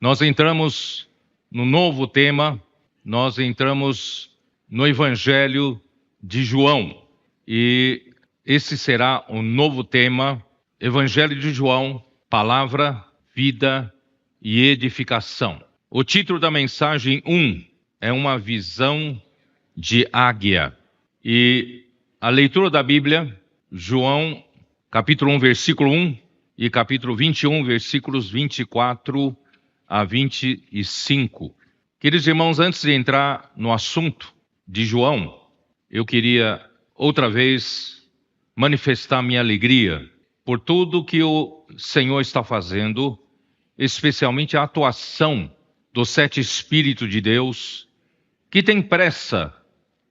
Nós entramos no novo tema, nós entramos no Evangelho de João. E esse será o novo tema, Evangelho de João, Palavra, Vida e Edificação. O título da mensagem 1 é uma visão de águia. E a leitura da Bíblia, João, capítulo 1, versículo 1 e capítulo 21, versículos 24 a 25. Queridos irmãos, antes de entrar no assunto de João, eu queria outra vez manifestar minha alegria por tudo que o Senhor está fazendo, especialmente a atuação dos 7 Espíritos de Deus, que tem pressa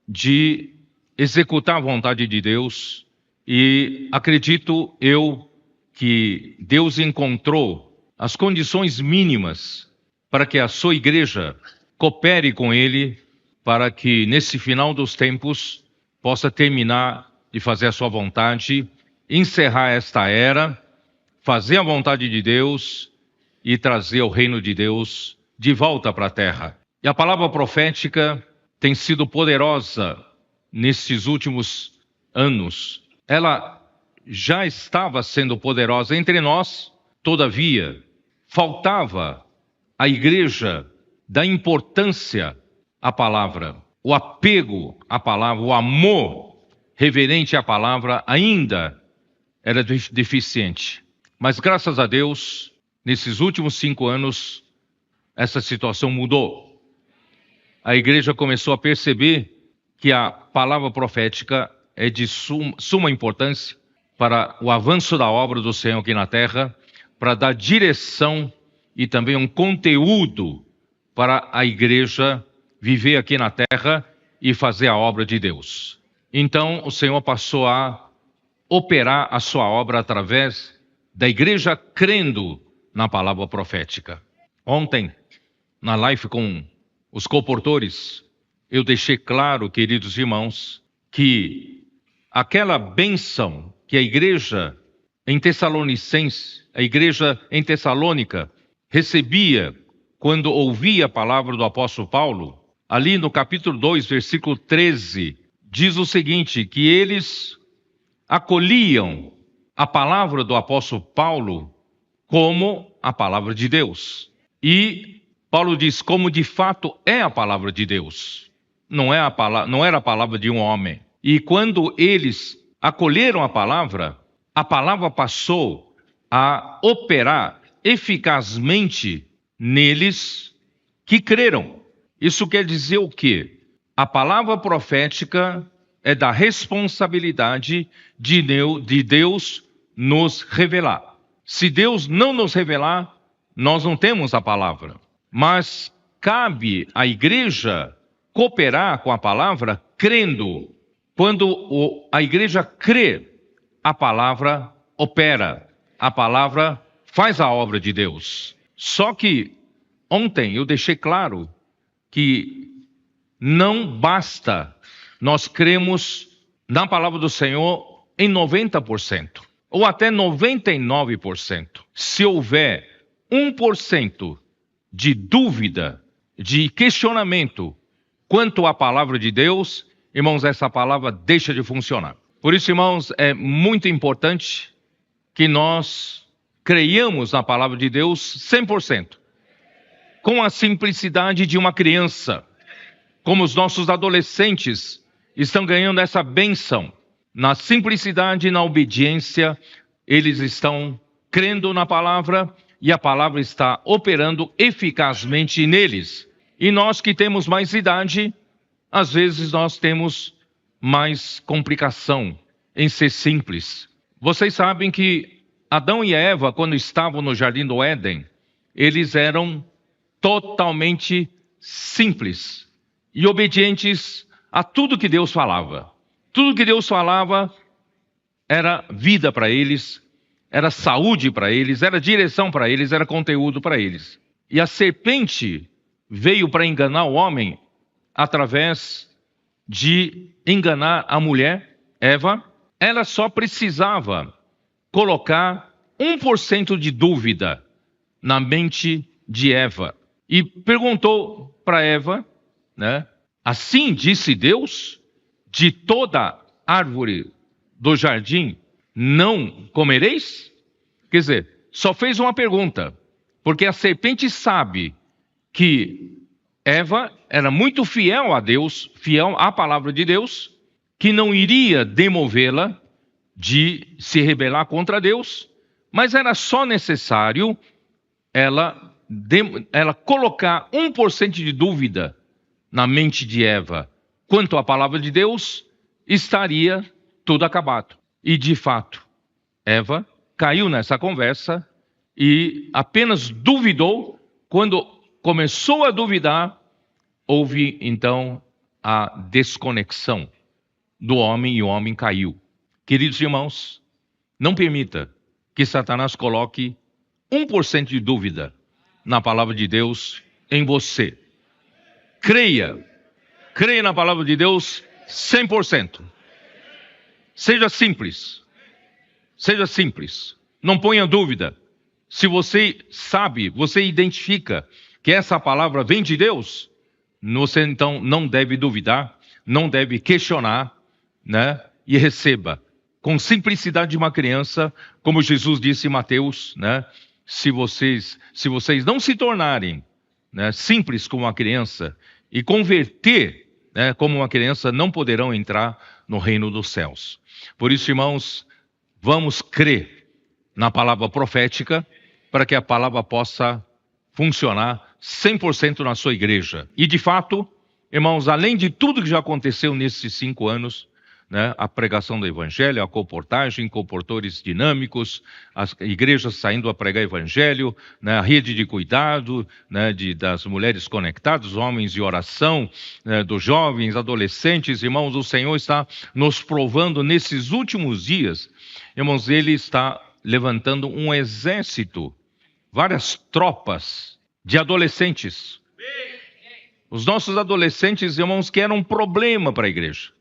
de executar a vontade de Deus, e acredito eu que Deus encontrou as condições mínimas para que a sua igreja coopere com Ele, para que nesse final dos tempos possa terminar de fazer a sua vontade, encerrar esta era, fazer a vontade de Deus e trazer o reino de Deus de volta para a terra. E a palavra profética tem sido poderosa nesses últimos anos. Ela já estava sendo poderosa entre nós, todavia, faltava à igreja dar importância à palavra, o apego à palavra, o amor reverente à palavra ainda era deficiente. Mas graças a Deus, nesses últimos 5 anos, essa situação mudou. A igreja começou a perceber que a palavra profética é de suma importância para o avanço da obra do Senhor aqui na terra, para dar direção e também um conteúdo para a igreja viver aqui na terra e fazer a obra de Deus. Então o Senhor passou a operar a sua obra através da igreja crendo na palavra profética. Ontem, na live com os comportores, eu deixei claro, queridos irmãos, que aquela bênção que a igreja em Tessalonicense, a igreja em Tessalônica, recebia quando ouvia a palavra do apóstolo Paulo, ali no capítulo 2, versículo 13, diz o seguinte, que eles acolhiam a palavra do apóstolo Paulo como a palavra de Deus. E Paulo diz, como de fato é a palavra de Deus. Não era a palavra de um homem. E quando eles acolheram a palavra passou a operar eficazmente neles que creram. Isso quer dizer o quê? A palavra profética é da responsabilidade de Deus nos revelar. Se Deus não nos revelar, nós não temos a palavra. Mas cabe à igreja cooperar com a palavra crendo. Quando a igreja crê, a palavra opera, a palavra faz a obra de Deus. Só que ontem eu deixei claro que não basta nós cremos na palavra do Senhor em 90%, ou até 99%. Se houver 1% de dúvida, de questionamento quanto à palavra de Deus, irmãos, essa palavra deixa de funcionar. Por isso, irmãos, é muito importante que nós creiamos na palavra de Deus 100%. Com a simplicidade de uma criança, como os nossos adolescentes estão ganhando essa bênção. Na simplicidade e na obediência, eles estão crendo na palavra e a palavra está operando eficazmente neles. E nós que temos mais idade, às vezes nós temos mais complicação em ser simples. Vocês sabem que Adão e Eva, quando estavam no Jardim do Éden, eles eram totalmente simples e obedientes a tudo que Deus falava. Tudo que Deus falava era vida para eles, era saúde para eles, era direção para eles, era conteúdo para eles. E a serpente veio para enganar o homem através de enganar a mulher, Eva. Ela só precisava colocar 1% de dúvida na mente de Eva e perguntou para Eva, né? Assim disse Deus, de toda árvore do jardim não comereis? Quer dizer, só fez uma pergunta, porque a serpente sabe que Eva era muito fiel a Deus, fiel à palavra de Deus, que não iria demovê-la de se rebelar contra Deus, mas era só necessário ela colocar 1% de dúvida na mente de Eva quanto à palavra de Deus, estaria tudo acabado. E de fato, Eva caiu nessa conversa e apenas duvidou. Quando começou a duvidar, houve então a desconexão do homem e o homem caiu. Queridos irmãos, não permita que Satanás coloque 1% de dúvida na palavra de Deus em você. Creia na palavra de Deus 100%. Seja simples, não ponha dúvida. Se você sabe, você identifica que essa palavra vem de Deus, você então não deve duvidar, não deve questionar, né? E receba com simplicidade de uma criança, como Jesus disse em Mateus, né? Se vocês não se tornarem, né, simples como uma criança e converter, né, como uma criança, não poderão entrar no reino dos céus. Por isso, irmãos, vamos crer na palavra profética para que a palavra possa funcionar 100% na sua igreja. E de fato, irmãos, além de tudo que já aconteceu nesses 5 anos, né, a pregação do evangelho, a colportagem, colportores dinâmicos, as igrejas saindo a pregar evangelho, né, a rede de cuidado, né, das mulheres conectadas, homens de oração, né, dos jovens, adolescentes, irmãos, o Senhor está nos provando nesses últimos dias, irmãos, Ele está levantando um exército, várias tropas de adolescentes. Os nossos adolescentes, irmãos, que eram um problema para a igreja.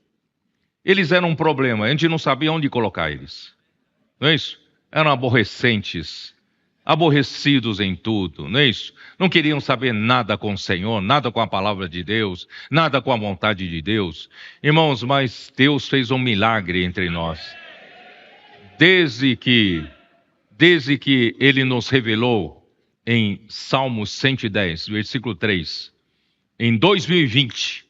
Eles eram um problema, a gente não sabia onde colocar eles. Não é isso? Eram aborrecentes, aborrecidos em tudo, não é isso? Não queriam saber nada com o Senhor, nada com a palavra de Deus, nada com a vontade de Deus. Irmãos, mas Deus fez um milagre entre nós. Desde que Ele nos revelou em Salmos 110, versículo 3, em 2020,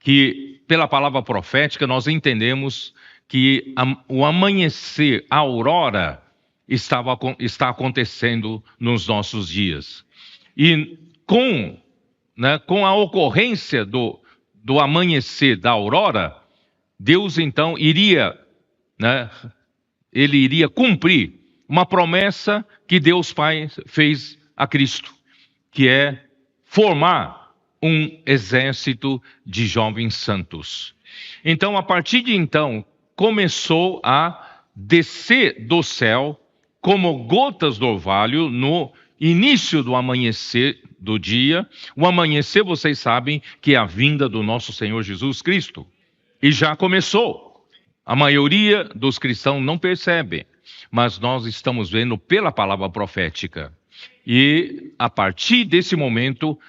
que pela palavra profética nós entendemos que o amanhecer, a aurora, está acontecendo nos nossos dias. E com a ocorrência do amanhecer, da aurora, Deus então iria, né, Ele iria cumprir uma promessa que Deus Pai fez a Cristo, que é formar um exército de jovens santos. Então, a partir de então, começou a descer do céu como gotas do orvalho no início do amanhecer do dia. O amanhecer, vocês sabem, que é a vinda do nosso Senhor Jesus Cristo. E já começou. A maioria dos cristãos não percebe, mas nós estamos vendo pela palavra profética. E a partir desse momento,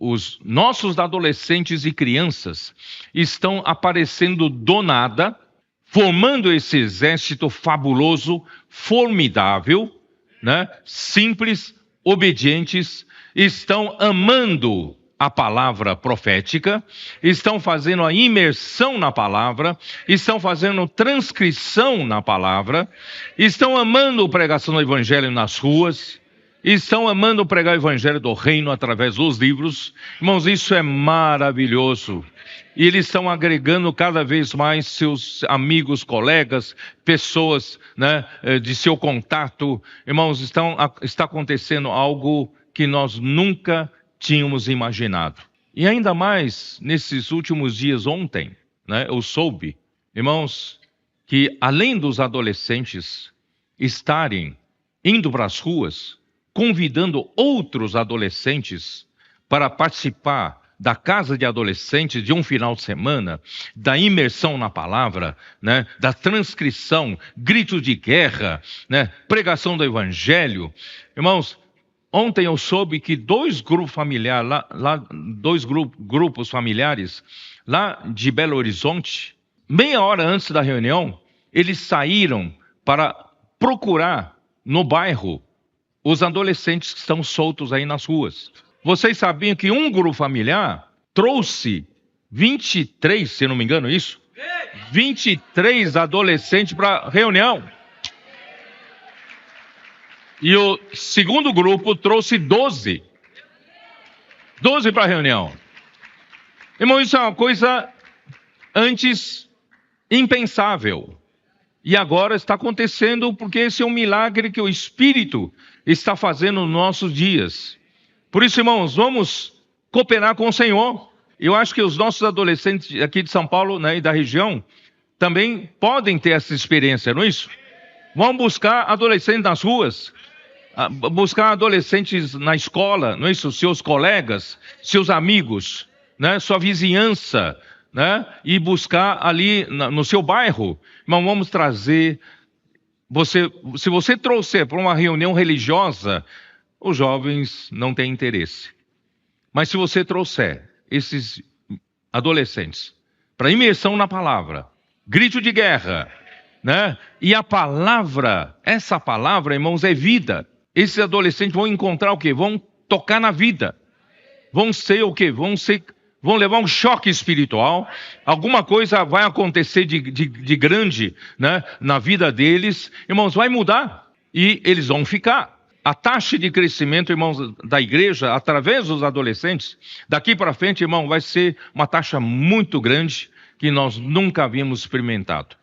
os nossos adolescentes e crianças estão aparecendo do nada, formando esse exército fabuloso, formidável, né? Simples, obedientes, estão amando a palavra profética, estão fazendo a imersão na palavra, estão fazendo transcrição na palavra, estão amando a pregação do evangelho nas ruas, estão amando pregar o evangelho do reino através dos livros. Irmãos, isso é maravilhoso. E eles estão agregando cada vez mais seus amigos, colegas, pessoas, né, de seu contato. Irmãos, está acontecendo algo que nós nunca tínhamos imaginado. E ainda mais nesses últimos dias, ontem, né, eu soube, irmãos, que além dos adolescentes estarem indo para as ruas, convidando outros adolescentes para participar da casa de adolescentes de um final de semana, da imersão na palavra, né, da transcrição, gritos de guerra, né, pregação do evangelho. Irmãos, Ontem eu soube que dois grupos familiares, grupos familiares lá de Belo Horizonte, meia hora antes da reunião, eles saíram para procurar no bairro os adolescentes que estão soltos aí nas ruas. Vocês sabiam que um grupo familiar trouxe 23, se não me engano, isso? 23 adolescentes para a reunião. E o segundo grupo trouxe 12. 12 para a reunião. Irmão, isso é uma coisa antes impensável. E agora está acontecendo porque esse é um milagre que o Espírito está fazendo nos nossos dias. Por isso, irmãos, vamos cooperar com o Senhor. Eu acho que os nossos adolescentes aqui de São Paulo, né, e da região também podem ter essa experiência, não é isso? Vão buscar adolescentes nas ruas, buscar adolescentes na escola, não é isso? Seus colegas, seus amigos, né? Sua vizinhança, né? E buscar ali no seu bairro. Irmão, vamos trazer. Se você trouxer para uma reunião religiosa, os jovens não têm interesse. Mas se você trouxer esses adolescentes para imersão na palavra, grito de guerra, né? E a palavra, essa palavra, irmãos, é vida. Esses adolescentes vão encontrar o quê? Vão tocar na vida. Vão ser o quê? Vão levar um choque espiritual. Alguma coisa vai acontecer de grande, né, na vida deles. Irmãos, vai mudar. E eles vão ficar. A taxa de crescimento, irmãos, da igreja, através dos adolescentes, daqui para frente, irmão, vai ser uma taxa muito grande que nós nunca havíamos experimentado.